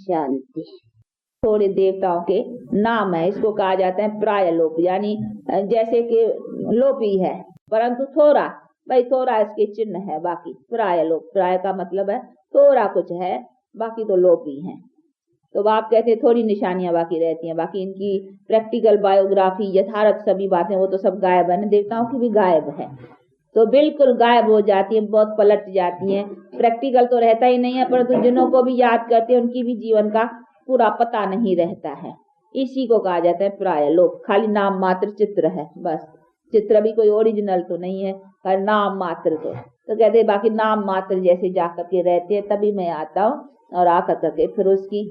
शांति। थोड़े देवताओं के नाम है, इसको कहा जाता है प्रायलोप, यानी जैसे कि लोपी है परंतु थोड़ा, भाई थोड़ा इसके चिन्ह है, बाकी प्रायलोप, प्राय का मतलब है थोड़ा कुछ है, बाकी तो लोपी है। तो आप कहते हैं थोड़ी निशानियां बाकी रहती हैं, बाकी इनकी प्रैक्टिकल बायोग्राफी यथार्थ सभी बातें वो तो सब गायब है, देवताओं की भी गायब है, तो बिल्कुल गायब हो जाती है, बहुत पलट जाती हैं। प्रैक्टिकल तो रहता ही नहीं है, परंतु जिन्हों को भी याद करते हैं उनकी भी जीवन का पूरा पता नहीं रहता है। इसी को कहा जाता है प्रायलोप। खाली नाम मात्र चित्र है, बस चित्र भी कोई ओरिजिनल तो नहीं है, पर नाम मात्र तो कहते हैं बाकी नाम मात्र जैसे जाकर के रहते हैं, तभी मैं आता हूँ और आकर करके फिर उसकी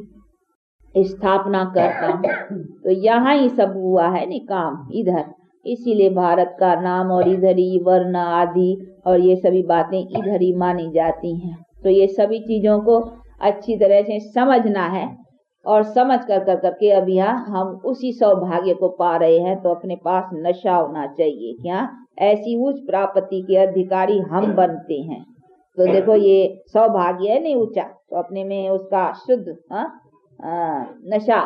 स्थापना करता हूँ। तो यहाँ ही सब हुआ है नहीं काम इधर, इसीलिए भारत का नाम और इधर ही वर्ण आदि और ये सभी बातें इधर ही मानी जाती हैं। तो ये सभी चीजों को अच्छी तरह से समझना है और समझ कर करके अब यहाँ हम उसी सौभाग्य को पा रहे हैं। तो अपने पास नशा होना चाहिए, क्या ऐसी उच्च प्राप्ति के अधिकारी हम बनते हैं। तो देखो ये सौभाग्य है नहीं ऊंचा, तो अपने में उसका शुद्ध नशा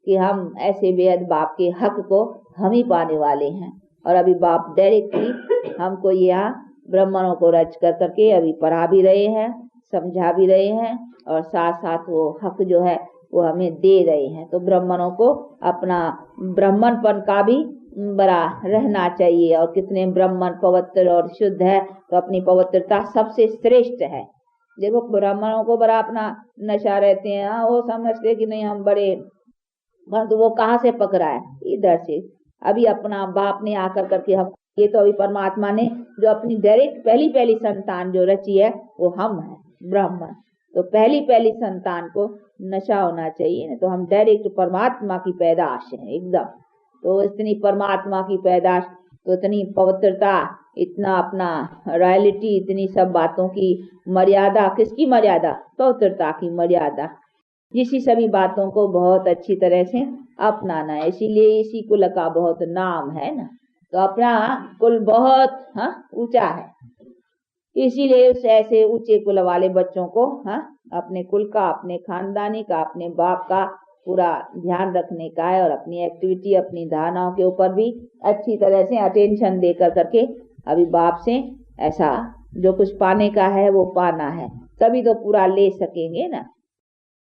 कि हम ऐसे बेहद बाप के हक को हम ही पाने वाले हैं। और अभी बाप डायरेक्टली हमको यहाँ ब्राह्मणों को रच कर करके अभी पढ़ा भी रहे हैं, समझा भी रहे हैं और साथ साथ वो हक जो है वो हमें दे रहे हैं। तो ब्राह्मणों को अपना ब्राह्मणपन का भी बड़ा रहना चाहिए, और कितने ब्राह्मण पवित्र और शुद्ध है, तो अपनी पवित्रता सबसे श्रेष्ठ है। देखो ब्राह्मणों को बड़ा अपना नशा रहते हैं, वो समझते कि नहीं हम बड़े, तो वो कहाँ से पकड़ा है, इधर से। अभी अपना बाप ने आकर करके हम, ये तो अभी परमात्मा ने जो अपनी डायरेक्ट पहली संतान जो रची है वो हम है ब्राह्मण। तो पहली संतान को नशा होना चाहिए ना, तो हम डायरेक्ट परमात्मा की पैदाश है एकदम। तो इतनी परमात्मा की पैदाश, तो इतनी पवित्रता, इतना अपना रॉयल्टी, इतनी सब बातों की मर्यादा, किसकी मर्यादा, पवित्रता की मर्यादा, जिसी सभी बातों को बहुत अच्छी तरह से अपनाना है। इसीलिए इसी कुल का बहुत नाम है ना, तो अपना कुल बहुत ऊंचा है, इसीलिए उस ऐसे ऊंचे कुल वाले बच्चों को अपने कुल का, अपने खानदानी का, अपने बाप का पूरा ध्यान रखने का है, और अपनी एक्टिविटी, अपनी धारणाओं के ऊपर भी अच्छी तरह से अटेंशन देकर करके अभी बाप से ऐसा जो कुछ पाने का है वो पाना है, तभी तो पूरा ले सकेंगे ना।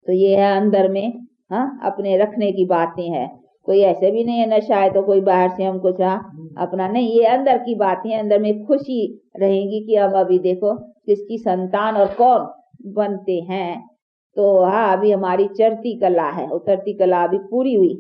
तो ये है अंदर में अपने रखने की बातें हैं। कोई ऐसे भी नहीं है नशा है तो कोई बाहर से हम कुछ अपना नहीं, ये अंदर की बातें हैं। अंदर में खुशी रहेगी कि हम अभी देखो किसकी संतान और कौन बनते हैं। तो अभी हमारी चढ़ती कला है, उतरती कला अभी पूरी हुई,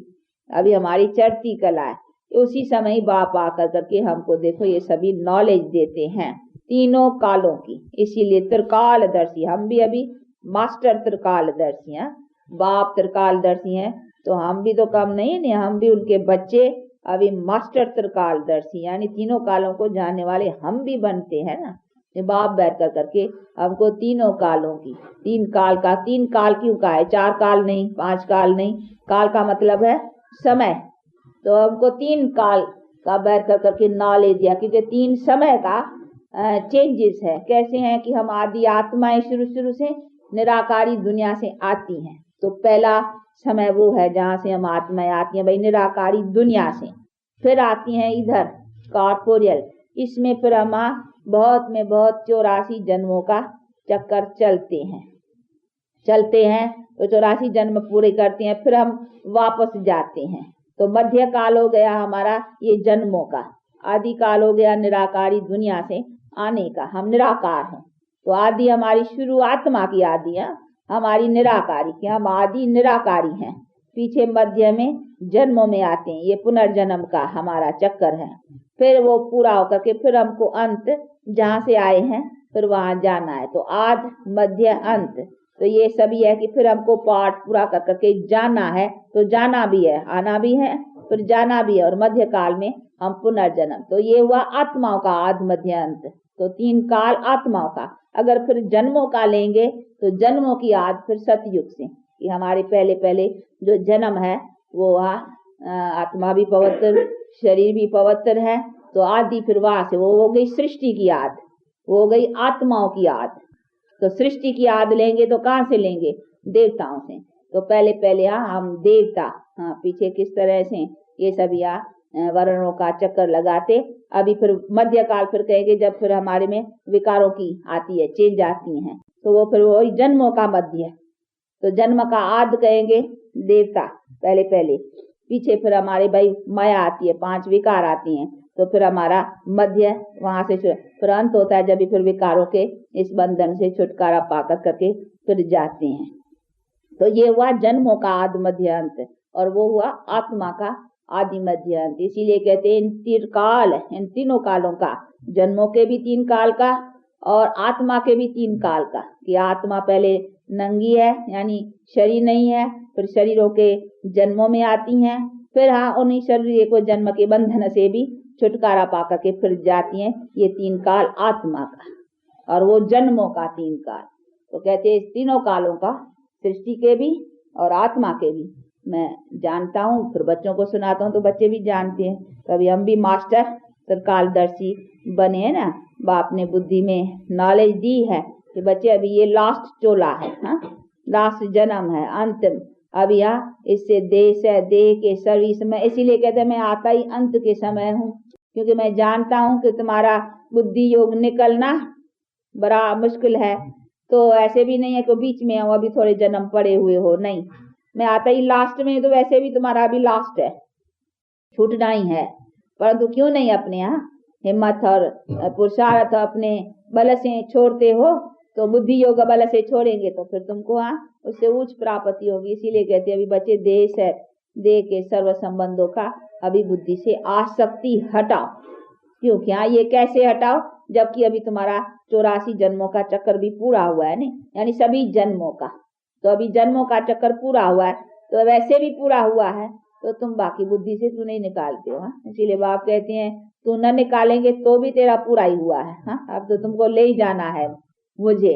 अभी हमारी चढ़ती कला है। उसी समय बाप आकर करके हमको देखो ये सभी नॉलेज देते हैं तीनों कालों की। इसीलिए त्रिकालदर्शी, हम भी अभी मास्टर त्रिकालदर्शी हैं, बाप त्रिकालदर्शी हैं, तो हम भी तो कम नहीं, हम भी उनके बच्चे अभी मास्टर त्रिकालदर्शी, यानी तीनों कालों को जानने वाले हम भी बनते हैं ना। बाप बैठ कर करके हमको तीनों कालों की, तीन काल क्यों का है, 4 काल नहीं, 5 काल नहीं, काल का मतलब है समय, तो हमको 3 काल का बैठ कर करके नॉलेज दिया, क्योंकि 3 समय का चेंजेस है। कैसे हैं कि हम आदि आत्माएं शुरू से निराकारी दुनिया से आती हैं, तो पहला समय वो है जहाँ से हम आत्माएं आती हैं भाई निराकारी दुनिया से, फिर आती हैं इधर कॉर्पोरियल, इसमें फिर हम बहुत 84 जन्मों का चक्कर चलते हैं, तो 84 जन्म पूरे करते हैं, फिर हम वापस जाते हैं। तो मध्य काल हो गया हमारा ये जन्मों का, आदि काल हो गया निराकारी दुनिया से आने का, हम निराकार हैं। तो आदि हमारी शुरू आत्मा की आदि है, हमारी निराकारी की, हम आदि निराकारी हैं। पीछे मध्य में जन्मों में आते हैं, ये पुनर्जन्म का हमारा चक्कर है। फिर वो पूरा होकर के फिर हमको अंत जहाँ से आए हैं फिर वहां जाना है। तो आद मध्य अंत, तो ये सभी है कि फिर हमको पाठ पूरा कर करके जाना है, तो जाना भी है, आना भी है, फिर जाना भी है, और मध्य काल में हम पुनर्जन्म। तो ये हुआ आत्माओं का आद मध्य अंत, तो 3 काल आत्माओं का। अगर फिर जन्मों का लेंगे तो जन्मों की आद फिर सतयुग से, कि हमारे पहले जो जन्म है वो आत्मा भी पवित्र, शरीर भी पवित्र है, तो आदि फिर वहां से वो हो गई सृष्टि की आद, वो हो गई आत्माओं की आद। तो सृष्टि की आद लेंगे तो कहाँ से लेंगे, देवताओं से, तो पहले पहले हम देवता पीछे किस तरह से ये सब वर्णों का चक्कर लगाते। अभी फिर मध्य काल फिर कहेंगे जब फिर हमारे में विकारों की आती है, चेंज आती हैं, तो वो फिर वही जन्मों का मध्य। तो जन्म का आद कहेंगे देवता पहले पहले, पीछे फिर हमारे भाई माया आती है, 5 विकार आती हैं, तो फिर हमारा मध्य वहां से फिर अंत होता है जब फिर विकारों के इस बंधन से छुटकारा पाकर करके फिर जाते हैं। तो ये हुआ जन्मों का आदि मध्य अंत, और वो हुआ आत्मा का आदि मध्य अंत। इसीलिए कहते हैं इन तीनों कालों का, जन्मों के भी 3 काल का और आत्मा के भी 3 काल का, कि आत्मा पहले नंगी है यानी शरीर नहीं है, फिर शरीरों के जन्मों में आती हैं, फिर उन्हीं शरीर को जन्म के बंधन से भी छुटकारा पाकर के फिर जाती हैं। ये 3 काल आत्मा का, और वो जन्मों का 3 काल। तो कहते हैं इस तीनों कालों का, सृष्टि के भी और आत्मा के भी मैं जानता हूँ, फिर बच्चों को सुनाता हूँ तो बच्चे भी जानते हैं। कभी हम भी मास्टर कालदर्शी बने हैं ना, बाप ने बुद्धि में नॉलेज दी है कि बच्चे अभी ये लास्ट चोला है, लास्ट जन्म है, अंतिम, अब इससे देश है, देह के सर्विस में। इसीलिए कहते हैं मैं आता ही अंत के समय हूँ, क्योंकि मैं जानता हूँ कि तुम्हारा बुद्धि योग निकलना बड़ा मुश्किल है। तो ऐसे भी नहीं है कि बीच में अभी थोड़े जन्म पड़े हुए हो, नहीं, मैं आता ही लास्ट में। तो वैसे भी तुम्हारा अभी लास्ट है, छूटना ही है, परंतु क्यों नहीं अपने हिम्मत और पुरुषार्थ अपने बल से छोड़ते हो, तो बुद्धि योग बल से छोड़ेंगे तो फिर तुमको उससे उच्च प्राप्ति होगी। इसीलिए कहते हैं अभी बच्चे देश है, देह के सर्व संबंधों का अभी बुद्धि से आसक्ति हटाओ। क्योंकि ये कैसे हटाओ, जबकि अभी तुम्हारा 84 जन्मों का चक्कर भी पूरा हुआ है, नहीं, यानी सभी जन्मों का। तो अभी जन्मों का चक्कर पूरा हुआ है, तो वैसे भी पूरा हुआ है, तो तुम बाकी बुद्धि से तू नहीं निकालते हो। इसीलिए बाप कहते हैं तू न निकालेंगे तो भी तेरा पूरा ही हुआ है। अब तो तुमको ले ही जाना है मुझे,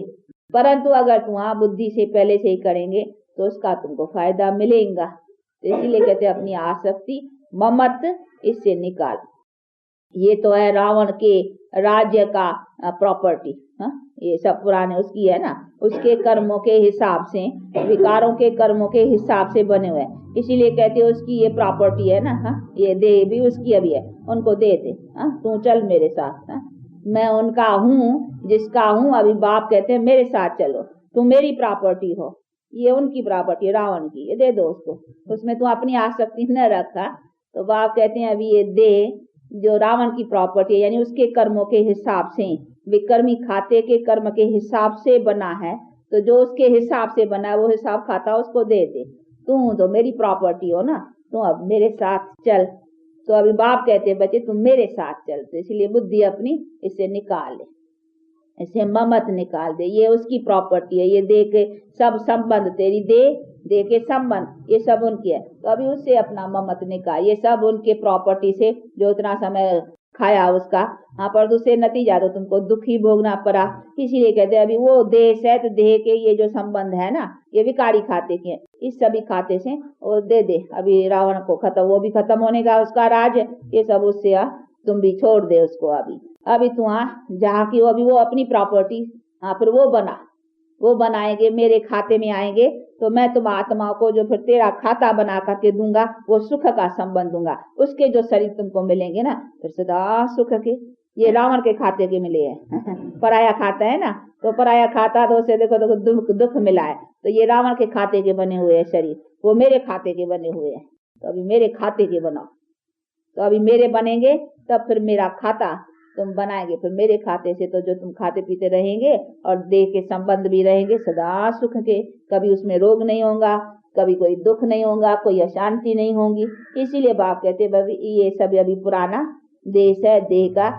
परंतु अगर तुम बुद्धि से पहले से ही करेंगे तो उसका तुमको फायदा मिलेगा। तो इसीलिए कहते हैं अपनी आसक्ति ममत इससे निकाल। ये तो है रावण के राज्य का प्रॉपर्टी, ये सब पुराने उसकी है ना, उसके कर्मों के हिसाब से, विकारों के कर्मों के हिसाब से बने हुए। इसीलिए कहते हैं उसकी ये प्रॉपर्टी है ना, ये दे भी उसकी अभी है, उनको दे दे, तू चल मेरे साथ, मैं उनका हूँ जिसका हूँ। अभी बाप कहते हैं मेरे साथ चलो, तू मेरी प्रॉपर्टी हो, ये उनकी प्रॉपर्टी रावण की, ये दे दो उसको, उसमें तू अपनी आसक्ति न रखा। तो बाप कहते हैं अभी ये दे जो रावण की प्रॉपर्टी है, यानी उसके कर्मों के हिसाब से, विकर्मी खाते के कर्म के हिसाब से बना है, तो जो उसके हिसाब से बना है वो हिसाब खाता उसको दे दे। तू तो मेरी प्रॉपर्टी हो ना, तू अब मेरे साथ चल। तो अभी बाप कहते हैं बच्चे तुम मेरे साथ चल। तो इसलिए बुद्धि अपनी इसे निकाल ले, इसे ममत निकाल दे, ये उसकी प्रॉपर्टी है, ये दे के सब संबंध तेरी दे के संबंध ये सब उनकी है। तो अभी उससे अपना ममत निकाल, ये सब उनके प्रॉपर्टी से जो इतना समय खाया उसका, पर उससे नतीजा तो तुमको दुख ही भोगना पड़ा। इसीलिए कहते हैं अभी वो देश है, तो देह के ये जो संबंध है ना, ये विकारी खाते के, इस सभी खाते से वो दे दे। अभी रावण को खत्म, वो भी खत्म होने का उसका राज, ये सब उससे तुम भी छोड़ दे उसको। अभी तू जहाँ की अभी वो अपनी प्रॉपर्टी, फिर वो बनाएंगे, मेरे खाते में आएंगे, तो मैं तुम आत्मा को जो फिर तेरा खाता बना करके दूंगा, वो सुख का संबंध दूंगा। उसके जो शरीर तुमको मिलेंगे ना, फिर सदा सुख के, ये रावण के खाते के मिले हैं। पराया खाता है ना, तो पराया खाता तो उसे देखो दुख मिला है, तो ये रावण के खाते के बने हुए हैं शरीर, वो मेरे खाते के बने हुए हैं। तो अभी मेरे खाते के बनाओ, तो अभी मेरे बनेंगे तब फिर मेरा खाता तुम बनाएंगे, फिर मेरे खाते से तो जो तुम खाते पीते रहेंगे और देह के संबंध भी रहेंगे सदा सुख के, कभी उसमें रोग नहीं होगा, कभी कोई दुख नहीं होगा, कोई अशांति नहीं होगी। इसीलिए बाप कहते भाई ये सब अभी पुराना देश है, देह का,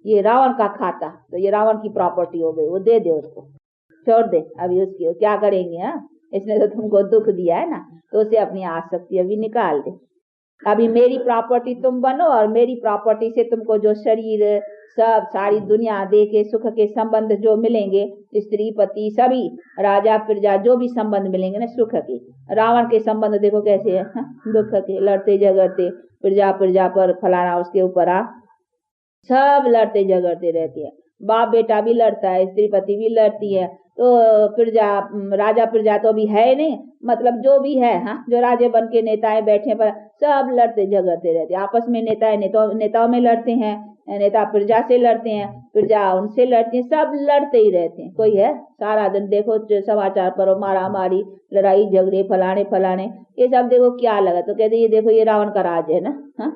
ये रावण का खाता, तो ये रावण की प्रॉपर्टी हो गई, वो दे दे उसको, छोड़ दे। अभी उसकी क्या करेंगे, इसने तो तुमको दुख दिया है ना, तो उसे अपनी आसक्ति अभी निकाल दे। अभी मेरी प्रॉपर्टी तुम बनो, और मेरी प्रॉपर्टी से तुमको जो शरीर सब सारी दुनिया दे के सुख के संबंध जो मिलेंगे, स्त्री पति सभी राजा प्रजा जो भी संबंध मिलेंगे ना सुख के। रावण के संबंध देखो कैसे है, दुख के, लड़ते झगड़ते, प्रजा पर फलाना उसके ऊपर सब लड़ते झगड़ते रहते हैं। बाप बेटा भी लड़ता है, स्त्री पति भी लड़ती है, तो प्रजा राजा प्रजा तो भी है नहीं, मतलब जो भी है, हाँ, जो राजे बन के नेताएं बैठे पर सब लड़ते झगड़ते रहते आपस में। नेताएं नेताओं में लड़ते हैं, नेता प्रजा से लड़ते हैं, प्रजा उनसे लड़ती है, सब लड़ते ही रहते हैं। कोई है सारा दिन देखो समाचार पर मारा मारी, लड़ाई झगड़े, फलाने फलाने, ये सब देखो क्या लगा। तो कहते ये देखो ये रावण का राज है ना। हाँ,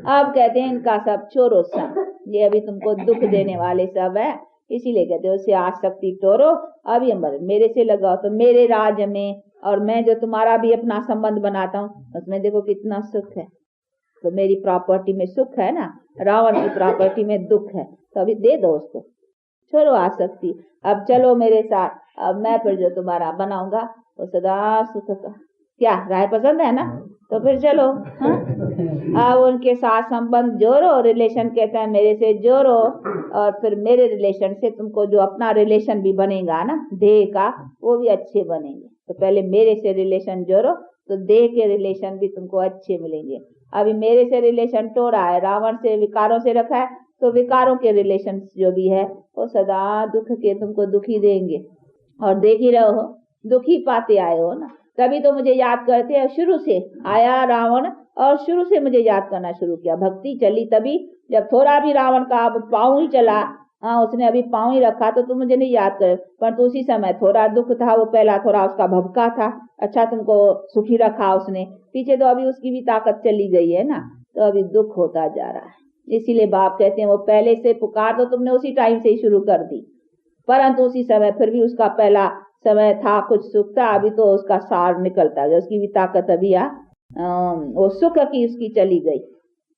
अब कहते हैं इनका सब छोड़ो सब, ये अभी तुमको दुख देने वाले सब है, इसीलिए कहते हो उससे आसक्ति तोड़ो, अभी मेरे से लगाओ तो मेरे राज में, और मैं जो तुम्हारा भी अपना संबंध बनाता हूँ उसमें देखो कितना सुख है। तो मेरी प्रॉपर्टी में सुख है ना, रावण की प्रॉपर्टी में दुख है, तो अभी दे दो उसको, छोड़ो आसक्ति, अब चलो मेरे साथ, अब मैं फिर जो तुम्हारा बनाऊंगा वो सदा सुख का। क्या राय पसंद है ना, तो फिर चलो। हाँ, अब उनके साथ संबंध जोड़ो, रिलेशन कहता है मेरे से जोड़ो, और फिर मेरे रिलेशन से तुमको जो अपना रिलेशन भी बनेगा ना देह का, वो भी अच्छे बनेंगे। तो पहले मेरे से रिलेशन जोड़ो तो देह के रिलेशन भी तुमको अच्छे मिलेंगे। अभी मेरे से रिलेशन तोड़ा है, रावण से विकारों से रखा है, तो विकारों के रिलेशन जो भी है वो सदा दुख के तुमको दुखी देंगे। और देख ही रहो दुखी पाते आए हो ना, तभी तो मुझे याद करते हैं। शुरू से आया रावण और शुरू से मुझे याद करना शुरू किया, भक्ति चली तभी। जब थोड़ा भी रावण का पाँव ही चला, हाँ उसने अभी पाँव ही रखा तो तुम मुझे नहीं याद कर, पर तो उसी समय थोड़ा दुख था, वो पहला थोड़ा उसका भभका था, अच्छा तुमको सुखी रखा उसने, पीछे तो अभी उसकी भी ताकत चली गई है ना, तो अभी दुख होता जा रहा है। इसीलिए बाप कहते हैं वो पहले से पुकार तो तुमने उसी टाइम से ही शुरू कर दी, परंतु उसी समय फिर भी उसका पहला समय था, कुछ सुख था, अभी तो उसका सार निकलता गया, उसकी भी ताकत अभी वो सुख की उसकी चली गई,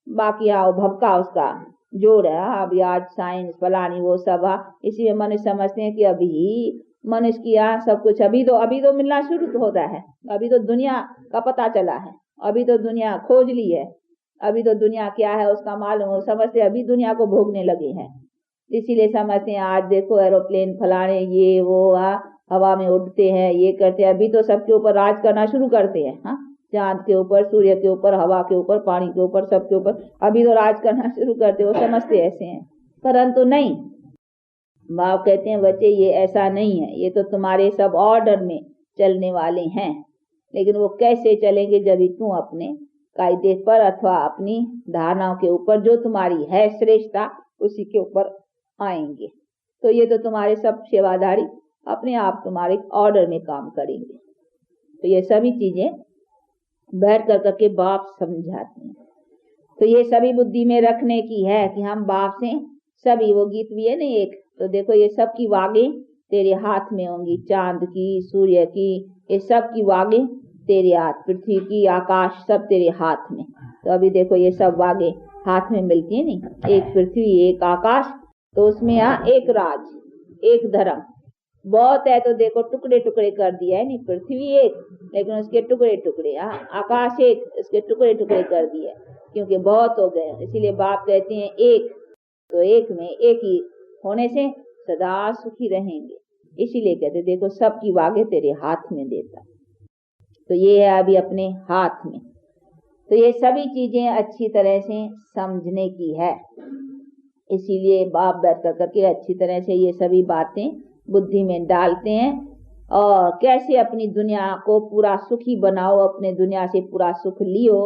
बाकी वो भबका उसका जोड़ है। अभी आज साइंस फलानी वो सब इसी में मनुष्य समझते हैं कि अभी मनुष्य की सब कुछ अभी तो मिलना शुरू होता है, अभी तो दुनिया का पता चला है, अभी तो दुनिया खोज ली है, अभी तो दुनिया क्या है उसका मालूम, समझते अभी दुनिया को भोगने लगे हैं, इसीलिए समझते हैं आज देखो एरोप्लेन फलाने ये वो हवा में उड़ते हैं, ये करते हैं, अभी तो सबके ऊपर राज करना शुरू करते हैं। हाँ, चांद के ऊपर, सूर्य के ऊपर, हवा के ऊपर, पानी के ऊपर, सबके ऊपर अभी तो राज करना शुरू करते, वो समझते ऐसे हैं, परंतु नहीं। बाप कहते हैं बच्चे ये ऐसा नहीं है, ये तो तुम्हारे सब ऑर्डर में चलने वाले हैं, लेकिन वो कैसे चलेंगे जब तुम अपने कायदे पर अथवा अपनी धारणाओं के ऊपर जो तुम्हारी है श्रेष्ठता उसी के ऊपर आएंगे। तो ये तो तुम्हारे सब सेवाधारी अपने आप तुम्हारे ऑर्डर में काम करेंगे। तो ये सभी चीजें बैठ कर करके बाप समझाते हैं। तो ये सभी बुद्धि में रखने की है कि हम बाप से सभी, वो गीत भी है ना एक, तो देखो ये सब की वागें तेरे हाथ में होंगी, चांद की, सूर्य की, ये सब की वागें तेरे हाथ, पृथ्वी की, आकाश सब तेरे हाथ में। तो अभी देखो ये सब वागें हाथ में मिलती है नहीं, एक पृथ्वी एक आकाश, तो उसमें एक राज एक धर्म, बहुत है तो देखो टुकड़े टुकड़े कर दिया है नहीं, पृथ्वी एक लेकिन उसके टुकड़े टुकड़े, आकाश एक उसके टुकड़े टुकड़े कर दिए, क्योंकि बहुत हो गए। इसीलिए बाप कहते हैं एक, तो एक में एक ही होने से सदा सुखी रहेंगे, इसीलिए कहते देखो सबकी वागे तेरे हाथ में देता। तो ये है अभी अपने हाथ में, तो ये सभी चीजें अच्छी तरह से समझने की है, इसीलिए बाप बैठ कर करके अच्छी तरह से ये सभी बातें बुद्धि में डालते हैं, और कैसे अपनी दुनिया को पूरा सुखी बनाओ, अपने दुनिया से पूरा सुख लियो,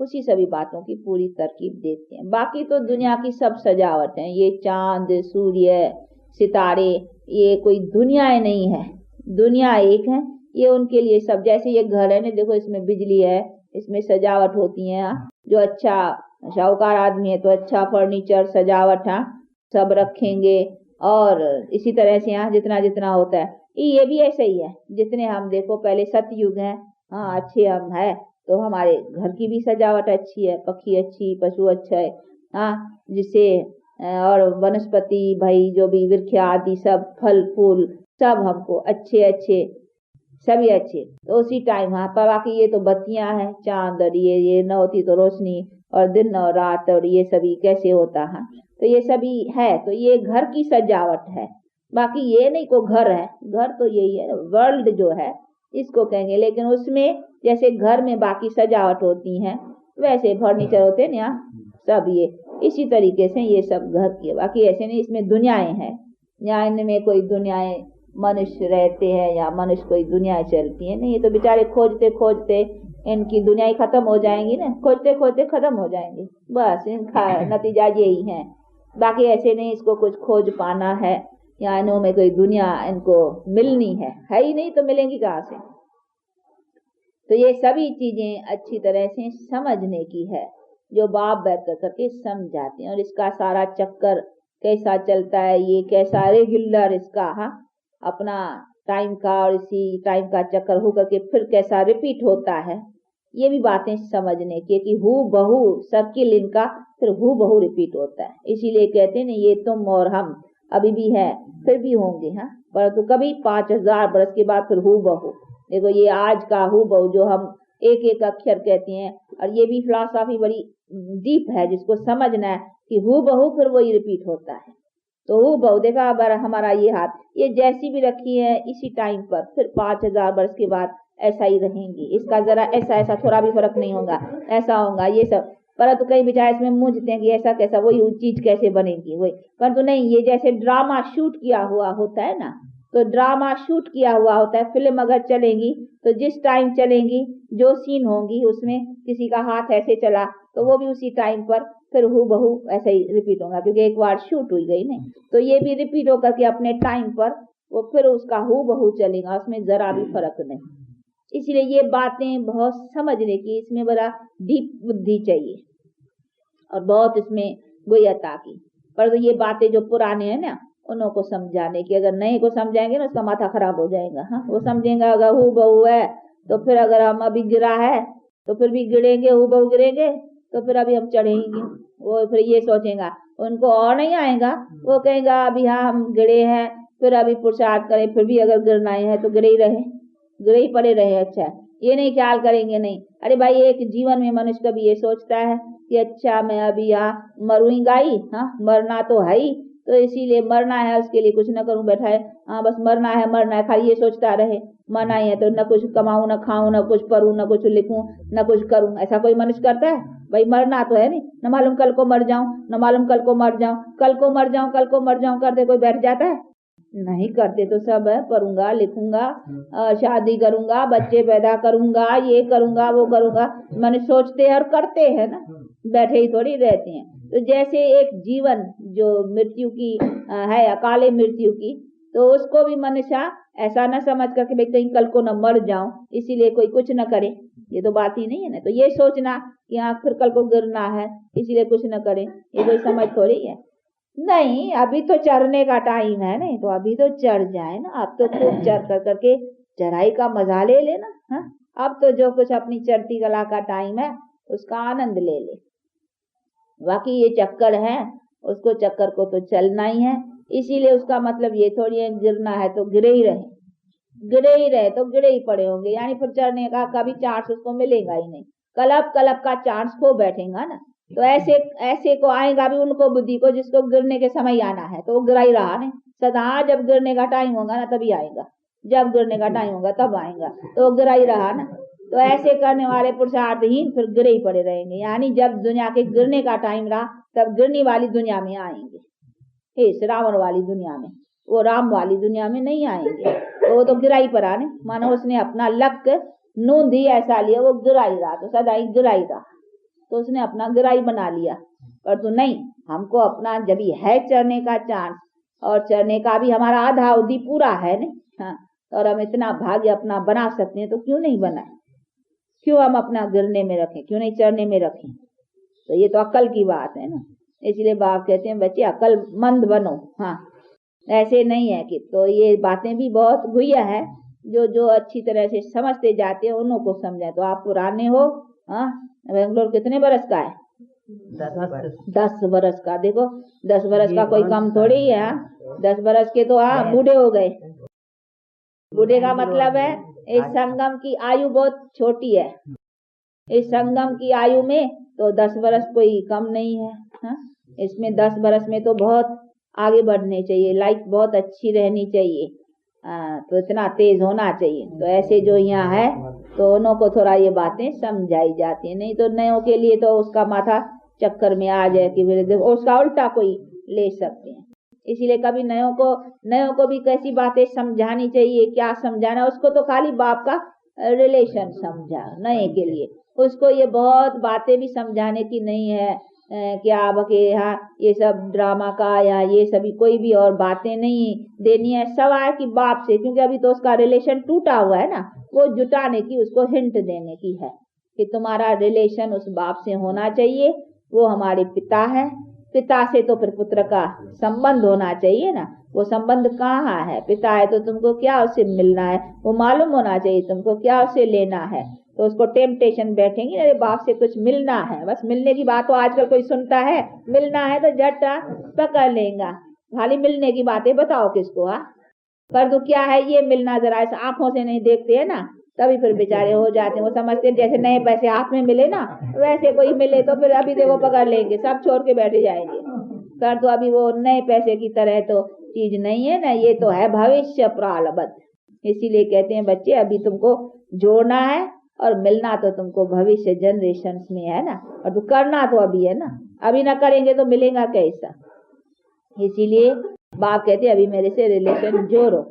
उसी सभी बातों की पूरी तरकीब देते हैं। बाकी तो दुनिया की सब सजावट है, ये चांद सूर्य सितारे ये कोई दुनियाएं नहीं है, दुनिया एक है, ये उनके लिए सब। जैसे ये घर है ना, देखो इसमें बिजली है, इसमें सजावट होती है, जो अच्छा शाहूकार आदमी है तो अच्छा फर्नीचर सजावट सब रखेंगे, और इसी तरह से यहाँ जितना जितना होता है ये भी ऐसे ही है। जितने हम देखो पहले सतयुग है, हाँ अच्छे हम है तो हमारे घर की भी सजावट अच्छी है, पक्षी अच्छी, पशु अच्छा है, हाँ जिससे और वनस्पति भाई जो भी वृक्ष आदि सब फल फूल सब हमको अच्छे अच्छे सभी अच्छे। तो उसी टाइम पर बाकी ये तो बत्तियां हैं, चांद और ये न होती तो रोशनी, और दिन और रात और ये सभी कैसे होता है, तो ये सभी है। तो ये घर की सजावट है, बाकी ये नहीं को घर है, घर तो यही है, वर्ल्ड जो है इसको कहेंगे। लेकिन उसमें जैसे घर में बाकी सजावट होती है वैसे फर्नीचर होते हैं ना सब, ये इसी तरीके से ये सब घर की, बाकी ऐसे नहीं इसमें दुनियाएं हैं, या इनमें कोई दुनियाएं मनुष्य रहते हैं या मनुष्य कोई दुनियाएं चलती है नहीं। ये तो बेचारे खोजते खोजते इनकी दुनियाएं खत्म हो जाएंगी ना, खोजते खोजते खत्म हो जाएंगी, बस इनका नतीजा यही है। बाकी ऐसे नहीं इसको कुछ खोज पाना है या इनों में कोई दुनिया इनको मिलनी है ही नहीं, तो मिलेंगी कहाँ से। तो ये सभी चीजें अच्छी तरह से समझने की है, जो बाप बैठ कर करके समझाते हैं। और इसका सारा चक्कर कैसा चलता है, ये कैसा रेगुलर इसका अपना टाइम का, और इसी टाइम का चक्कर हो करके फिर कैसा रिपीट होता है, ये भी बातें समझने की कि हु बहु सर्किल इनका फिर हु बहु रिपीट होता है। इसीलिए कहते हैं ना, ये तुम और हम अभी भी है फिर भी होंगे, परंतु कभी 5000 बरस के बाद फिर हु बहु। देखो ये आज का हु बहु जो हम एक एक अक्षर कहते हैं, और ये भी फिलॉसफी बड़ी डीप है जिसको समझना है कि हु बहु फिर वही रिपीट होता है। तो हु बहु देखा अब हमारा ये हाथ, ये जैसी भी रखी है इसी टाइम पर फिर 5000 वर्ष के बाद ऐसा ही रहेंगी, इसका जरा ऐसा ऐसा थोड़ा भी फर्क नहीं होगा, ऐसा होगा ये सब। परंतु कई बेचारे इसमें मूझते हैं कि ऐसा कैसा, वही चीज कैसे बनेगी वही, परंतु नहीं, ये जैसे ड्रामा शूट किया हुआ होता है ना, तो ड्रामा शूट किया हुआ होता है। फिल्म अगर चलेंगी तो जिस टाइम चलेंगी, जो सीन होंगी उसमें किसी का हाथ ऐसे चला तो वो भी उसी टाइम पर फिर हु बहु ऐसे ही रिपीट होगा, क्योंकि एक बार शूट हुई गई नहीं। तो ये भी रिपीट होकर के अपने टाइम पर वो फिर उसका हु बहु चलेगा, उसमें जरा भी फर्क नहीं। इसलिए ये बातें बहुत समझने की, इसमें बड़ा डीप बुद्धि चाहिए और बहुत इसमें गुह्यता की। पर ये बातें जो पुराने हैं ना, उन्हों को समझाने की, अगर नए को समझाएंगे ना उसका माथा खराब हो जाएगा। वो समझेंगे अगर हु बहु है तो फिर अगर हम अभी गिरा है तो फिर भी गिरेंगे, हु बहु गिरेंगे तो फिर अभी हम चढ़ेंगे। वो फिर ये सोचेगा, उनको और नहीं आएगा, वो कहेगा अभी हम गिरे हैं, फिर अभी पुरुषार्थ करें, फिर भी अगर गिरना है तो गिरे ही रहे, गिरे ही पड़े रहे। अच्छा, ये नहीं ख्याल करेंगे नहीं, अरे भाई एक जीवन में मनुष्य कभी ये सोचता है कि अच्छा मैं अभी यहाँ मरूंगा ही, मरना तो है ही, तो इसीलिए मरना है, उसके लिए कुछ न करूं बैठा है, बस मरना है, खाली ये सोचता रहे। मरना ही है तो न कुछ कमाऊं, न खाऊं, न कुछ पढ़ूं, न कुछ लिखूं, न कुछ करूं, ऐसा कोई मनुष्य करता है? भाई मरना तो है नहीं, न मालूम कल को मर जाऊं, न मालूम कल को मर जाऊं, कल को मर जाऊं, कल को मर जाऊं करते कोई बैठ जाता है? नहीं करते तो सब है, पढ़ूंगा, लिखूंगा, शादी करूंगा, बच्चे पैदा करूंगा, ये करूंगा, वो करूंगा, मनुष्य सोचते हैं और करते हैं ना, बैठे ही थोड़ी रहते हैं। तो जैसे एक जीवन जो मृत्यु की है, अकाले मृत्यु की, तो उसको भी मनुष्य ऐसा न समझ करके भाई कहीं कल को न मर जाऊं इसीलिए कोई कुछ न करे, ये तो बात ही नहीं है ना। तो ये सोचना कि हाँ फिर कल को गिरना है इसीलिए कुछ न करें, ये कोई समझ थोड़ी है। नहीं, अभी तो चढ़ने का टाइम है, नहीं तो अभी तो चढ़ जाए ना, अब तो खूब चढ़ कर करके चढ़ाई का मजा ले लेना। अब तो जो कुछ अपनी चढ़ती कला का टाइम है उसका आनंद ले ले। बाकी ये चक्कर है, उसको चक्कर को तो चलना ही है, इसीलिए उसका मतलब ये थोड़ी है गिरना है तो गिरे ही रहे, गिरे ही रहे तो गिरे ही पड़े होंगे, यानी फिर चढ़ने का कभी चांस उसको मिलेगा ही नहीं, कलप का चांस खो बैठेगा ना। तो ऐसे को आएगा भी उनको बुद्धि को जिसको गिरने के समय आना है, तो वो गिरा ही रहा नहीं सदा, जब गिरने का टाइम होगा ना तभी आएगा, जब गिरने का टाइम होगा तब आएगा, तो वो गिरा ही रहा ना। तो ऐसे करने वाले पुरुषार्थहीन फिर गिरे ही पड़े रहेंगे, यानी जब दुनिया के गिरने का टाइम रहा तब गिरने वाली दुनिया में आएंगे, इस रावण वाली दुनिया में, वो राम वाली दुनिया में नहीं आएंगे। तो वो तो गिरा ही पड़ा नहीं, मानो उसने अपना लक नूंद ही ऐसा लिया, वो गिरा ही रहा, तो सदा ही गिरा ही रहा, तो उसने अपना गिराई बना लिया। पर तो नहीं, हमको अपना जब है चढ़ने का चांस, और चढ़ने का भी हमारा आधा अवधि पूरा है नहीं, और हम इतना भाग्य अपना बना सकते हैं, तो क्यों नहीं बनाए, क्यों हम अपना गिरने में रखें, क्यों नहीं चढ़ने में रखें। तो ये तो अक्ल की बात है ना, इसलिए बाप कहते हैं बच्चे अक्लमंद बनो। ऐसे नहीं है कि, तो ये बातें भी बहुत गुह्य है, जो अच्छी तरह से समझते जाते हैं उन्हों को समझे। तो आप पुराने हो, बेंगलोर कितने बरस का है? 10 बरस का। देखो 10 बरस का कोई कम थोड़ी है, 10 बरस के तो बूढ़े हो गए। बूढ़े का मतलब है इस संगम की आयु बहुत छोटी है, इस संगम की आयु में तो 10 बरस कोई कम नहीं है। इसमें 10 बरस में तो बहुत आगे बढ़ने चाहिए, लाइफ बहुत अच्छी रहनी चाहिए, तो इतना तेज होना चाहिए। तो ऐसे जो यहाँ है तो उन्हों को थोड़ा ये बातें समझाई जाती है, नहीं तो नयों के लिए तो उसका माथा चक्कर में आ जाए कि फिर उसका उल्टा कोई ले सकते हैं। इसीलिए कभी नयों को भी कैसी बातें समझानी चाहिए, क्या समझाना। उसको तो खाली बाप का रिलेशन समझा नए के लिए, उसको ये बहुत बातें भी समझाने की नहीं है कि आप के यहाँ ये सब ड्रामा का या ये सभी कोई भी और बातें नहीं देनी है। सवाल की बाप से, क्योंकि अभी तो उसका रिलेशन टूटा हुआ है ना, वो जुटाने की, उसको हिंट देने की है कि तुम्हारा रिलेशन उस बाप से होना चाहिए, वो हमारे पिता है। पिता से तो फिर पुत्र का संबंध होना चाहिए ना, वो संबंध कहाँ है? पिता है तो तुमको क्या उससे मिलना है, वो मालूम होना चाहिए तुमको क्या उससे लेना है। तो उसको टेम्पटेशन बैठेंगी, अरे बाप से कुछ मिलना है, बस मिलने की बात तो आजकल कोई सुनता है? मिलना है तो झट पकड़ लेगा, खाली मिलने की बातें बताओ किसको। पर तो क्या है ये मिलना, जरा ऐसा आंखों से नहीं देखते है ना, तभी फिर बेचारे हो जाते हैं। वो समझते हैं जैसे नए पैसे हाथ में मिले ना, वैसे कोई मिले तो फिर अभी देखो पकड़ लेंगे, सब छोड़ के बैठे जाएंगे। पर तो अभी वो नए पैसे की तरह तो चीज नहीं है ना, ये तो है भविष्य प्रारब्ध। इसीलिए कहते हैं बच्चे अभी तुमको जोड़ना है और मिलना तो तुमको भविष्य जनरेशन में है ना, और तो करना तो अभी है ना, अभी ना करेंगे तो मिलेगा कैसा। इसीलिए बाप कहते अभी मेरे से रिलेशन जोड़ो,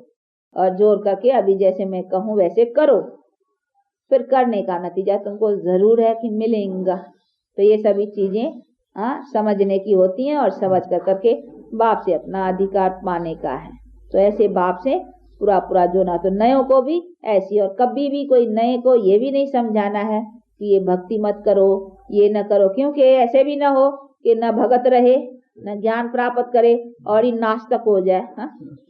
और जोड़ करके अभी जैसे मैं कहूँ वैसे करो, फिर करने का नतीजा तुमको जरूर है कि मिलेगा। तो ये सभी चीजें समझने की होती हैं, और समझ कर करके बाप से अपना अधिकार पाने का है। तो ऐसे बाप से पूरा पूरा जोना। तो नयों को भी ऐसी, और कभी भी कोई नए को ये भी नहीं समझाना है कि ये भक्ति मत करो, ये न करो, क्योंकि ऐसे भी न हो कि न भगत रहे न ज्ञान प्राप्त करे और ही नास्तिक हो जाए।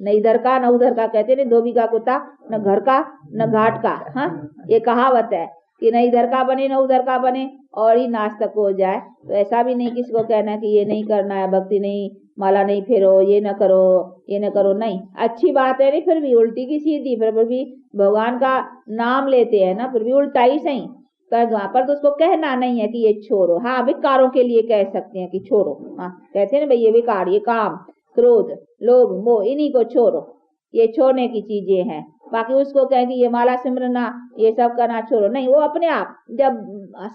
न इधर का न उधर का, कहते नहीं धोबी का कुत्ता, न घर का न घाट का। ये कहावत है कि न इधर का बने न उधर का बने और ही नास्तिक हो जाए। तो ऐसा भी नहीं किसी को कहना कि ये नहीं करना है, भक्ति नहीं, माला नहीं फेरो, ये न करो ये न करो, नहीं। अच्छी बात है नहीं, फिर भी उल्टी की सीधी, फिर भी भगवान का नाम लेते हैं ना, फिर भी उल्टा ही सही। पर तो उसको कहना नहीं है कि ये छोड़ो। हाँ, विकारों के लिए कह सकते हैं कि छोड़ो। कहते हैं ना भाई ये विकार, ये काम, क्रोध, लोभ, मोह, इन्हीं को छोड़ो, ये छोड़ने की चीजें हैं। बाकी उसको कहें कि ये माला सिमरना ये सब करना छोड़ो, नहीं। वो अपने आप जब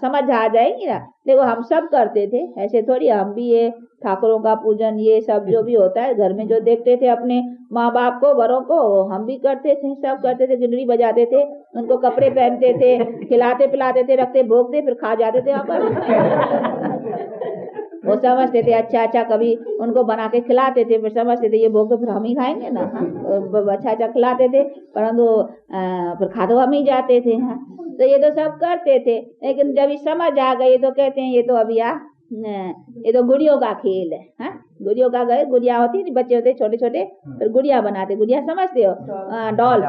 समझ आ जाएगी ना, देखो हम सब करते थे ऐसे थोड़ी, हम भी ये ठाकुरों का पूजन ये सब जो भी होता है घर में जो देखते थे अपने माँ बाप को, बड़ों को, हम भी करते थे, सब करते थे। गिनरी बजाते थे, उनको कपड़े पहनते थे, खिलाते पिलाते थे, रखते भोगते, फिर खा जाते थे। वो समझते थे अच्छा अच्छा, कभी उनको बना के खिलाते थे, फिर समझते थे ये भोग तो फिर हम ही खाएंगे ना। अच्छा अच्छा खिलाते थे, परंतु फिर खा तो हम ही जाते थे। तो ये तो सब करते थे, लेकिन जब समझ आ गई तो कहते हैं ये तो अभी ये तो गुड़ियों का खेल है। गुड़ियों का गए, गुड़िया होती है, बच्चे होते छोटे छोटे, फिर गुड़िया बनाते, गुड़िया समझते हो, डॉल्स।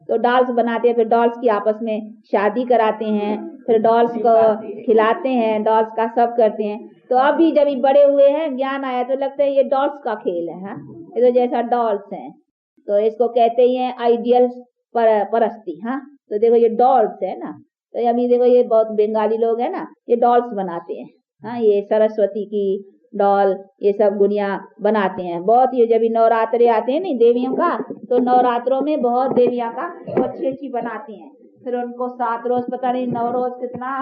तो डॉल्स बनाते हैं, फिर डॉल्स की आपस में शादी कराते हैं, फिर डॉल्स को खिलाते हैं, डॉल्स का सब करते हैं। तो अभी जब बड़े हुए हैं, ज्ञान आया तो लगता है ये डॉल्स का खेल है। ये तो जैसा डॉल्स है, तो इसको कहते ही हैं आइडियल परस्ती। तो देखो ये डॉल्स है ना, तो अभी देखो ये बहुत बंगाली लोग है ना, ये डॉल्स बनाते हैं। ये सरस्वती की डॉल, ये सब गुड़िया बनाते हैं बहुत। ये जब नवरात्रे आते हैं नहीं देवियों का, तो नवरात्रों में बहुत देवियां का अच्छी अच्छी बनाती हैं। फिर उनको 7 रोज, पता नहीं 9 रोज कितना,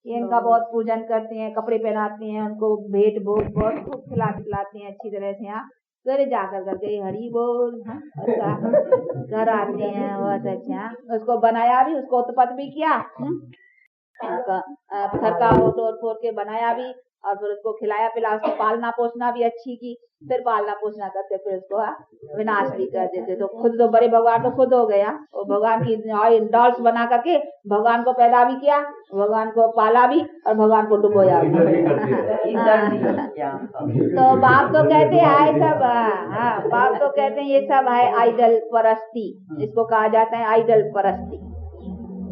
इनका बहुत पूजन करते हैं, कपड़े पहनाते हैं, उनको भेंट भोग बहुत खूब खिलाते हैं अच्छी तरह से। घर जाकर करके हरी बोल घर आते हैं बहुत अच्छा। उसको बनाया भी, उसको उत्पत्त भी किया, खरका तोड़ फोड़ के बनाया भी, और फिर उसको खिलाया पिलाया, उसको पालना पोसना भी अच्छी की, फिर पालना पोसना करके फिर उसको विनाश भी कर देते। तो खुद तो बड़े भगवान तो खुद हो गया, वो भगवान की डॉल्स बना करके भगवान को पैदा भी किया, भगवान को पाला भी, और भगवान को डुबोया भी। तो बाप तो कहते हैं सब, बाप तो कहते हैं ये सब है आइडल परस्ती, इसको कहा जाता है आइडल परस्ती।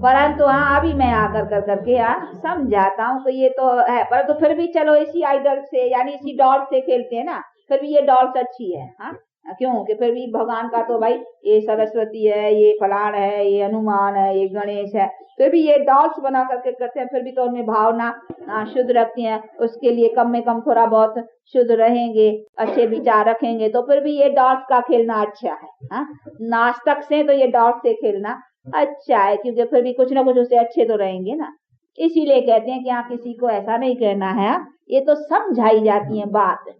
परंतु अभी मैं आकर कर करके समझाता हूँ कि ये तो है, परंतु फिर भी चलो इसी आइडल से यानी इसी डॉल से खेलते हैं ना, फिर भी ये डॉल्स अच्छी है। क्यों कि फिर भी भगवान का तो भाई ये सरस्वती है, ये फलाण है, ये हनुमान है, ये गणेश है, फिर भी ये डॉल्स बना करके करते हैं, फिर भी तो उनमें भावना शुद्ध रखती हैं। उसके लिए कम में कम थोड़ा बहुत शुद्ध रहेंगे, अच्छे विचार रखेंगे, तो फिर भी ये डॉल्स का खेलना अच्छा है। नास्तिक से तो ये डॉल्स से खेलना अच्छा है, क्योंकि फिर भी कुछ ना कुछ उससे अच्छे तो रहेंगे ना। इसीलिए कहते हैं कि यहाँ किसी को ऐसा नहीं कहना है, ये तो समझाई जाती है बात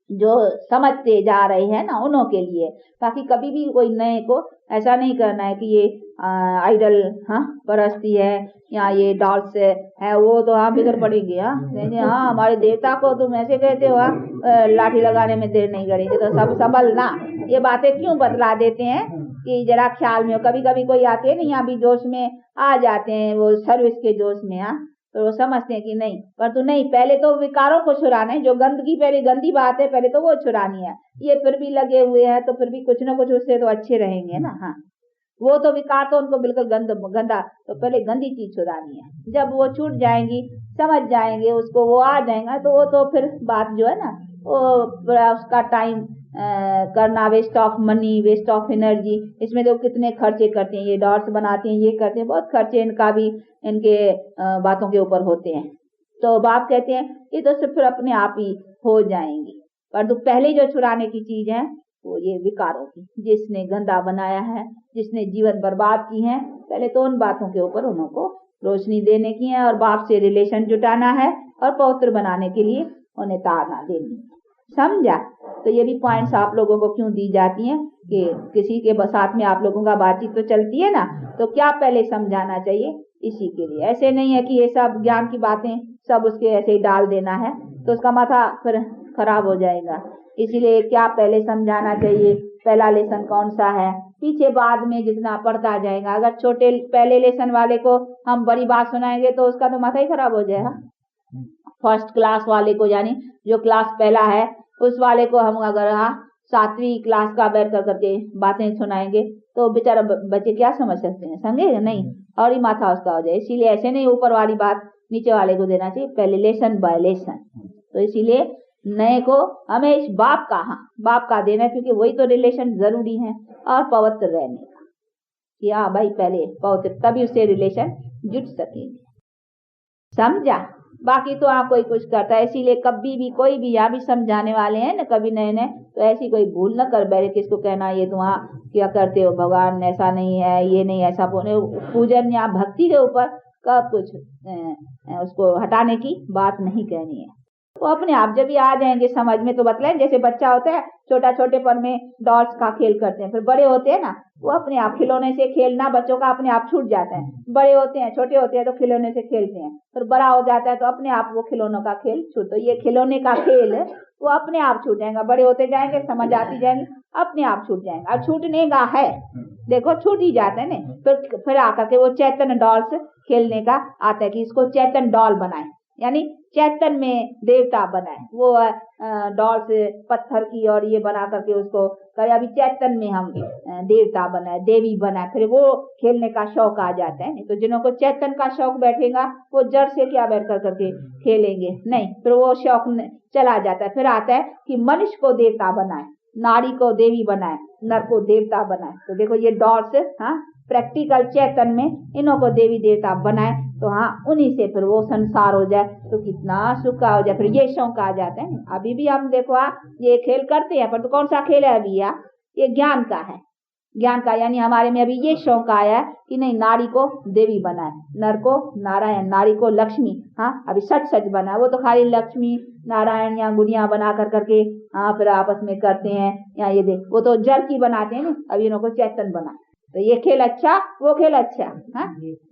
जो समझते जा रहे हैं ना उन्हों के लिए। बाकी कभी भी कोई नए को ऐसा नहीं करना है कि ये आइडल परस्ती है या ये डॉल्स है, वो तो हाँ बिगड़ पड़ेंगे। हाँ हमारे देवता को तुम ऐसे कहते हो, लाठी लगाने में देर नहीं करेंगे तो सब संभल ना। ये बातें क्यों बतला देते हैं कि जरा ख्याल में हो। कभी कभी कोई आते हैं ना यहाँ भी जोश में आ जाते हैं, वो सर्विस के जोश में, तो वो समझते हैं कि नहीं, पर तो नहीं, पहले तो विकारों को छुड़ाना है। जो गंदगी, पहले गंदी बात है, पहले तो वो छुड़ानी है। ये फिर भी लगे हुए हैं तो फिर भी कुछ ना कुछ उससे तो अच्छे रहेंगे ना। हाँ वो तो विकार तो उनको बिल्कुल गंदा, तो पहले गंदी चीज छुड़ानी है। जब वो छूट जाएंगी, समझ जाएंगे उसको, वो आ जाएगा, तो वो तो फिर बात जो है ना वो उसका टाइम करना, waste of money, waste of energy, इसमें तो कितने खर्चे करते हैं, ये डॉट्स बनाते हैं, ये करते हैं, बहुत खर्चे इनका भी इनके बातों के ऊपर होते हैं। तो बाप कहते हैं ये तो सिर्फ अपने आप ही हो जाएंगी, पर तो पहले जो छुड़ाने की चीज है वो ये विकारों की, जिसने गंदा बनाया है, जिसने जीवन बर्बाद की है, पहले तो उन बातों के ऊपर उनको रोशनी देने की है और बाप से रिलेशन जुटाना है और पवित्र बनाने के लिए उन्हें ताड़ना देनी। समझा? तो ये भी पॉइंट्स आप लोगों को क्यों दी जाती हैं कि किसी के साथ में आप लोगों का बातचीत तो चलती है ना, तो क्या पहले समझाना चाहिए, इसी के लिए। ऐसे नहीं है कि ये सब ज्ञान की बातें सब उसके ऐसे ही डाल देना है, तो उसका माथा फिर खराब हो जाएगा। इसीलिए क्या पहले समझाना चाहिए, पहला लेसन कौन सा है, पीछे बाद में जितना पढ़ता जाएगा। अगर छोटे पहले लेसन वाले को हम बड़ी बात सुनाएंगे तो उसका तो माथा ही खराब हो जाएगा। फर्स्ट क्लास वाले को, यानी जो क्लास पहला है, उस वाले को हम अगर 7वीं क्लास का बैठ कर करके बातें सुनाएंगे तो बेचारा बच्चे क्या समझ सकते हैं, समझे नहीं, और ही माथा उसका हो जाए। इसीलिए ऐसे नहीं ऊपर वाली बात नीचे वाले को देना चाहिए, पहले लेसन बाय लेसन। तो इसीलिए नए को हमें इस बाप का देना, क्योंकि वही तो रिलेशन जरूरी है और पवित्र रहने का, कि हाँ भाई पहले पवित्र, तभी उससे रिलेशन जुट सकेंगे। समझा? बाकी तो कोई कुछ करता है, इसीलिए कभी भी कोई भी यहाँ भी समझाने वाले हैं ना, कभी नए नए, तो ऐसी कोई भूल न कर बैठे किसको कहना ये तुम क्या करते हो, भगवान ऐसा नहीं है, ये नहीं ऐसा, पूजन या भक्ति के ऊपर कब कुछ उसको हटाने की बात नहीं कहनी है। वो अपने आप जब भी आ जाएंगे समझ में तो बतलाएं। जैसे बच्चा होता है, छोटेपन में डॉल्स का खेल करते हैं, फिर बड़े होते हैं ना, वो अपने आप खिलौने से खेलना बच्चों का अपने आप छूट जाता है। बड़े होते हैं, छोटे होते हैं तो खिलौने से खेलते हैं, फिर बड़ा हो जाता है तो अपने आप वो खिलौनों का खेल छूट, तो ये खिलौने का खेल वो अपने आप छूट जाएगा। बड़े होते जाएंगे, समझ आती जाएंगे, अपने आप छूट जाएंगे। और छूटने का है, देखो छूट ही जाते हैं ना। फिर आकर के वो चैतन्य डॉल्स खेलने का आता है कि इसको चैतन्य डॉल बनाए, यानी चैतन्य में देवता बनाए। वो डॉल से पत्थर की और ये बना करके उसको करे, अभी चैतन्य में हम देवता बनाए, देवी बनाए, फिर वो खेलने का शौक आ जाता है। नहीं तो जिन्हों को चैतन्य का शौक बैठेगा वो जड़ से क्या बैठ कर करके खेलेंगे, नहीं, फिर वो शौक चला जाता है। फिर आता है कि मनुष्य को देवता बनाए, नारी को देवी बनाए, नर को देवता बनाए। तो देखो ये डॉट्स प्रैक्टिकल चैतन्य में इन्हों को देवी देवता बनाए, तो उन्हीं से फिर वो संसार हो जाए तो कितना सुख हो जाए। फिर ये शौक आ जाता है। अभी भी हम देखो ये खेल करते हैं, पर तो कौन सा खेल है अभी, ये ज्ञान का है, ज्ञान का, यानी हमारे में अभी ये शौक आया है कि नहीं, नारी को देवी बनाए, नर को नारायण, नारी को लक्ष्मी। अभी सच बना, वो तो खाली लक्ष्मी नारायण या गुड़िया बना कर करके फिर आपस में करते हैं, या ये देख वो तो जड़ की बनाते हैं ना, अभी इन्हों को चैतन्य बना। तो ये खेल अच्छा, वो खेल अच्छा,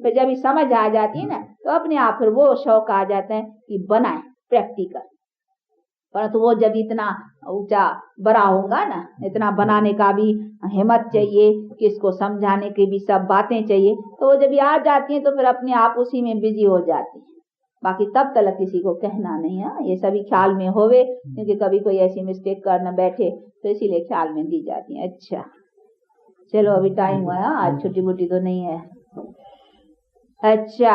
फिर जब समझ आ जाती है ना तो अपने आप फिर वो शौक आ जाता है कि बनाए प्रैक्टिकल। परंतु वो जब इतना ऊंचा बड़ा होगा ना, इतना बनाने का भी हिम्मत चाहिए, किसको समझाने की भी सब बातें चाहिए, तो वो जब आ जाती हैं तो फिर अपने आप उसी में बिजी हो जाती है। बाकी तब तक किसी को कहना नहीं है, ये सभी ख्याल में होवे, क्योंकि कभी कोई ऐसी मिस्टेक करना बैठे तो इसीलिए ख्याल में दी जाती है। अच्छा चलो अभी टाइम हुआ है, आज छुट्टी बुट्टी तो नहीं है। अच्छा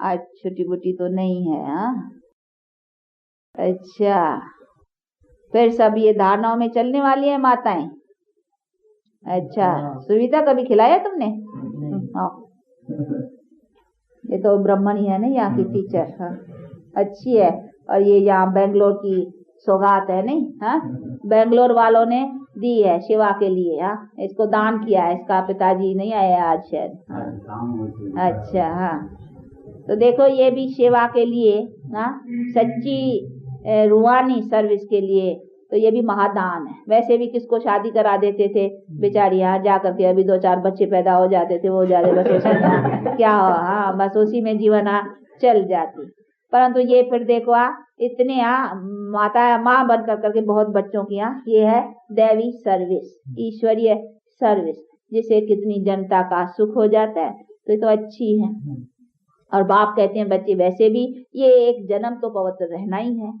आज छुट्टी बुट्टी तो नहीं है। अच्छा फिर सब ये धारणाओं में चलने वाली है माताएं। अच्छा सुविधा कभी खिलाया तुमने? ये तो ब्राह्मण ही है ना यहाँ की टीचर, अच्छी है। और ये यहाँ बेंगलोर की सौगात है नहीं, बेंगलोर वालों ने दी है शिवा के लिए, इसको दान किया है, इसका पिताजी नहीं आया आज शायद। अच्छा तो देखो ये भी सेवा के लिए ना, सच्ची रूहानी सर्विस के लिए, तो ये भी महादान है। वैसे भी किसको शादी करा देते थे बेचारी, यहाँ जा करके अभी 2-4 बच्चे पैदा हो जाते थे, वो जाते बस उसमें क्या हो, हाँ बस उसी में जीवन चल जाती। परंतु ये फिर देखो इतने माता माँ बन कर करके बहुत बच्चों की ये है दैवी सर्विस, ईश्वरीय सर्विस, जिससे कितनी जनता का सुख हो जाता है। तो ये तो अच्छी है। और बाप कहते हैं बच्चे वैसे भी ये एक जन्म तो पवित्र रहना ही है,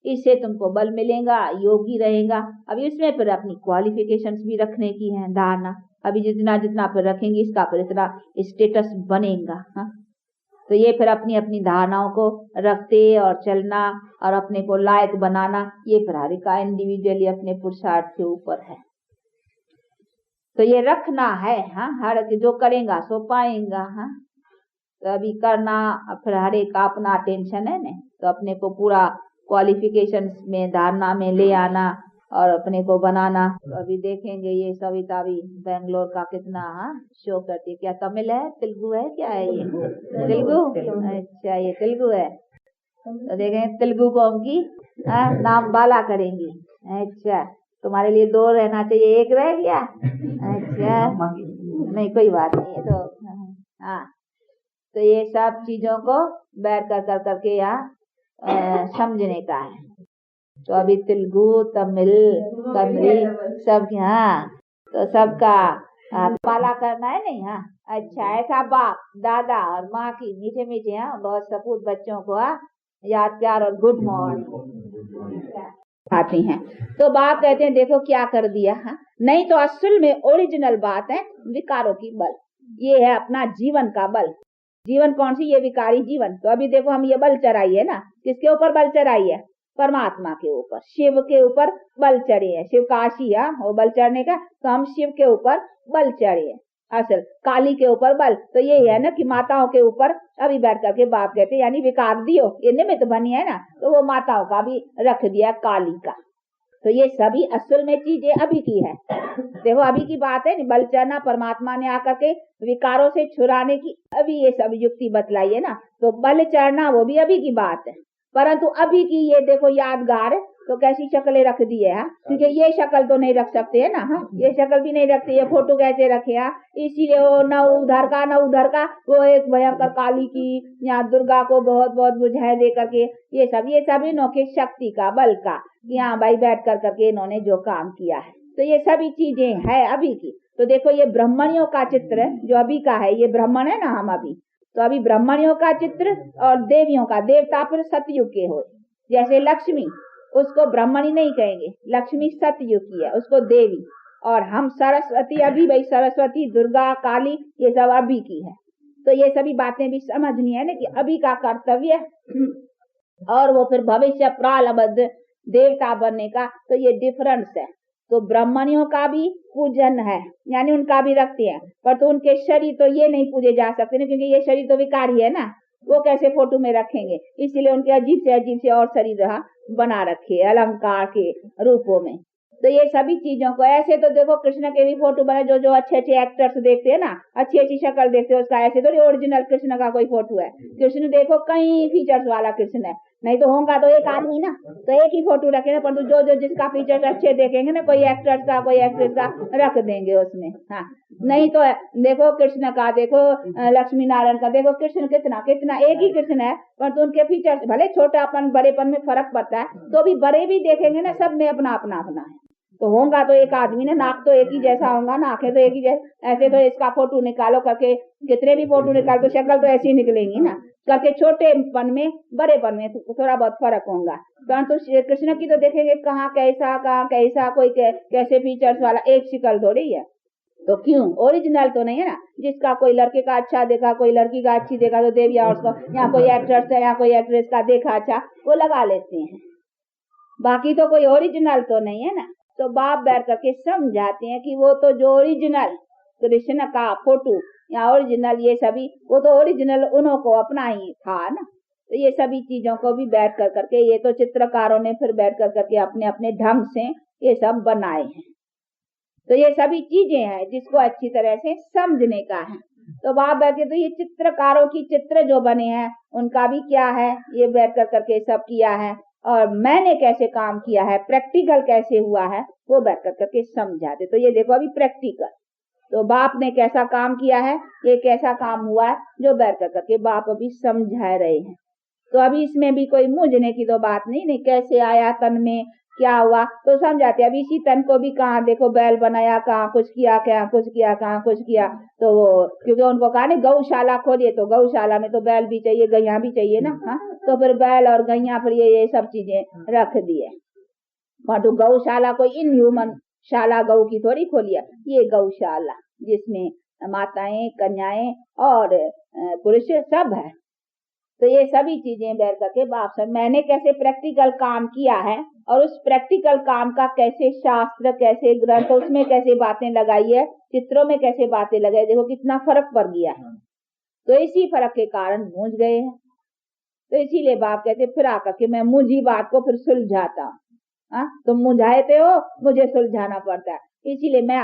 इससे तुमको बल मिलेगा, योगी रहेगा। अभी इसमें फिर अपनी क्वालिफिकेशंस भी रखने की है, धारणा। अभी जितना जितना फिर रखेंगे इसका फिर इतना स्टेटस बनेगा। हाँ, तो ये फिर अपनी अपनी धारणाओं को रखते और चलना और अपने को लायक बनाना, ये फिर हर एक इंडिविजुअली अपने पुरुषार्थ के ऊपर है। तो ये रखना है। हाँ, हर जो करेगा सो पाएगा। हाँ, तो अभी करना फिर हर एक का अपना टेंशन है ना, तो अपने को पूरा क्वालिफिकेशंस में धारणा में ले आना और अपने को बनाना। तो अभी देखेंगे ये सविता भी बेंगलोर का कितना शो करती है। क्या तमिल है, तेलुगु है, क्या है ये? तेलुगु। अच्छा, ये तेलुगु है। तो देखेंगे तेलुगु कौम की नाम बाला करेंगी। अच्छा, तुम्हारे लिए 2 रहना चाहिए, 1 रह गया। अच्छा, नहीं कोई बात नहीं है। तो हाँ, तो ये सब चीजों को बैठ कर करके समझने का है। तो अभी तेलुगु, तमिल, कन्नड़ी सब तो सबका पाला करना है नहीं। हाँ, अच्छा, ऐसा बाप दादा और माँ की मीठे मीठे बहुत सपूत बच्चों को याद प्यार और गुड मॉर्निंग आती हैं। तो बाप कहते हैं देखो क्या कर दिया। नहीं तो असल में ओरिजिनल बात है विकारों की बल। ये है अपना जीवन का बल। जीवन कौन सी? ये विकारी जीवन। तो अभी देखो हम ये बल चढ़ाई है ना, किसके ऊपर बल चढ़ाई है? परमात्मा के ऊपर, शिव के ऊपर बल चढ़े है। शिव काशी वो बल चढ़ने का, तो हम शिव के ऊपर बल चढ़े है। असल काली के ऊपर बल तो यही है ना कि माताओं के ऊपर अभी बैठ करके बाप कहते यानी विकार दियो, ये निमित्त बनी है ना, तो वो माताओं का भी रख दिया काली का। तो ये सभी असल में चीजें अभी की है। देखो अभी की बात है, बल चढ़ना परमात्मा ने आकर के विकारों से छुड़ाने की अभी ये सब युक्ति बतलाई है ना। तो बल चढ़ना वो भी अभी की बात है, परंतु अभी की ये देखो यादगार तो कैसी शक्लें रख दी है। क्योंकि ये शक्ल तो नहीं रख सकते है ना। ये शक्ल भी नहीं रखते, ये फोटो कैसे रखे इसीलिए वो न उधर का न उधर का, वो एक भयंकर काली की या दुर्गा को बहुत बहुत बुझाए दे करके ये सब इन्हों के शक्ति का बल का यहाँ भाई बैठ कर करके इन्होंने जो काम किया है। तो ये सभी चीजें है अभी की। तो देखो ये ब्राह्मणियों का चित्र जो अभी का है, ये ब्राह्मण है ना हम अभी, तो अभी ब्राह्मणियों का चित्र और देवियों का, देवता फिर सतयुग के हो। जैसे लक्ष्मी, उसको ब्राह्मणी नहीं कहेंगे, लक्ष्मी सतयुग की है, उसको देवी। और हम सरस्वती, अभी भाई सरस्वती दुर्गा काली ये सब अभी की है। तो ये सभी बातें भी समझनी है ना कि अभी का कर्तव्य और वो फिर भविष्य प्रारब्ध देवता बनने का, तो ये डिफरेंस है। तो ब्राह्मणियों का भी पूजन है, यानी उनका भी रखते हैं, पर तो उनके शरीर तो ये नहीं पूजे जा सकते ना, क्योंकि ये शरीर तो विकारी है ना, वो कैसे फोटो में रखेंगे। इसीलिए उनके अजीब से और शरीर बना रखे अलंकार के रूपों में। तो ये सभी चीजों को ऐसे तो देखो कृष्ण के भी फोटो बने, जो अच्छे अच्छे एक्टर्स देखते हैं ना, अच्छी अच्छी शक्ल देखते हैं उसका, ऐसे तो ओरिजिनल कृष्ण का कोई फोटो है। कृष्ण देखो कई फीचर्स वाला कृष्ण है, नहीं तो होगा तो एक आदमी ना, तो एक ही फोटो रखे ना, परंतु जो जिसका फीचर्स अच्छे देखेंगे ना, कोई एक्टर्स का कोई एक्ट्रेस का रख देंगे उसमें। हाँ, नहीं तो देखो कृष्ण का, देखो लक्ष्मी नारायण का, देखो कृष्ण कितना एक ही कृष्ण है, परंतु उनके फीचर्स भले छोटापन बड़ेपन में फर्क पड़ता है, तो भी बड़े भी देखेंगे ना, सब में अपना अपना है। तो होगा तो एक आदमी ने, नाक तो एक ही जैसा होगा ना, आंखें तो एक ही जैसे, ऐसे तो इसका फोटो निकालो करके, कितने भी फोटो निकाल तो शक्ल तो ऐसी निकलेंगी ना, करके छोटेपन में बड़ेपन में थोड़ा बहुत फर्क होगा। परंतु कृष्ण की तो देखेंगे कहाँ कैसा कोई कैसे फीचर्स वाला, एक शिकल थोड़ी है। तो क्यों ओरिजिनल तो नहीं है ना। जिसका कोई लड़के का अच्छा देखा, कोई लड़की का अच्छी देखा, तो देविया उसको, यहाँ कोई एक्ट्रेस है या कोई एक्ट्रेस का देखा अच्छा, वो लगा लेते हैं, बाकी तो कोई ओरिजिनल तो नहीं है ना। तो बाप बैठ करके समझाते हैं कि वो तो जो ओरिजिनल कृष्ण का फोटो या ओरिजिनल ये सभी, वो तो ओरिजिनल उन्हों को अपना ही था ना। तो ये सभी चीजों को भी बैठ कर करके, ये तो चित्रकारों ने फिर बैठ कर करके अपने अपने ढंग से ये सब बनाए हैं। तो ये सभी चीजें हैं जिसको अच्छी तरह से समझने का है। तो बाप बैठ के तो ये चित्रकारों की चित्र जो बने हैं उनका भी क्या है, ये बैठ कर करके सब किया है, और मैंने कैसे काम किया है, प्रैक्टिकल कैसे हुआ है, वो बैठ कर करके समझाते। तो ये देखो अभी प्रैक्टिकल, तो बाप ने कैसा काम किया है, ये कैसा काम हुआ है, जो बैठ कर करके बाप अभी समझा रहे हैं। तो अभी इसमें भी कोई मूझने की तो बात नहीं कैसे आया तन में, क्या हुआ, तो समझाते। अब इसी तन को भी कहाँ देखो बैल बनाया, कहाँ कुछ किया, कहाँ कुछ किया, कहाँ कुछ किया। तो वो क्योंकि उनको कहा नहीं गौशाला खोलिए, तो गौशाला में तो बैल भी चाहिए, गैया भी चाहिए ना। हाँ, तो फिर बैल और गैया फिर ये सब चीजें रख दिए। तो गौशाला कोई इन ह्यूमन शाला गौ की थोड़ी खोली है, ये गौशाला जिसमें माताएं, कन्याएं और पुरुष सब है। तो ये सभी चीजें बैठ करके बाप सर मैंने कैसे प्रैक्टिकल काम किया है, और उस प्रैक्टिकल काम का कैसे शास्त्र, कैसे ग्रंथ, उसमें कैसे बातें लगाई है, चित्रों में कैसे बातें लगाई, देखो कितना फर्क पड़ गया है। तो इसी फर्क के कारण गूंज गए हैं। तो इसीलिए बाप कहते फिर आकर के मैं मुझी बात को फिर सुलझाता हूँ। तुम मुझाते हो, मुझे सुलझाना पड़ता है, इसीलिए मैं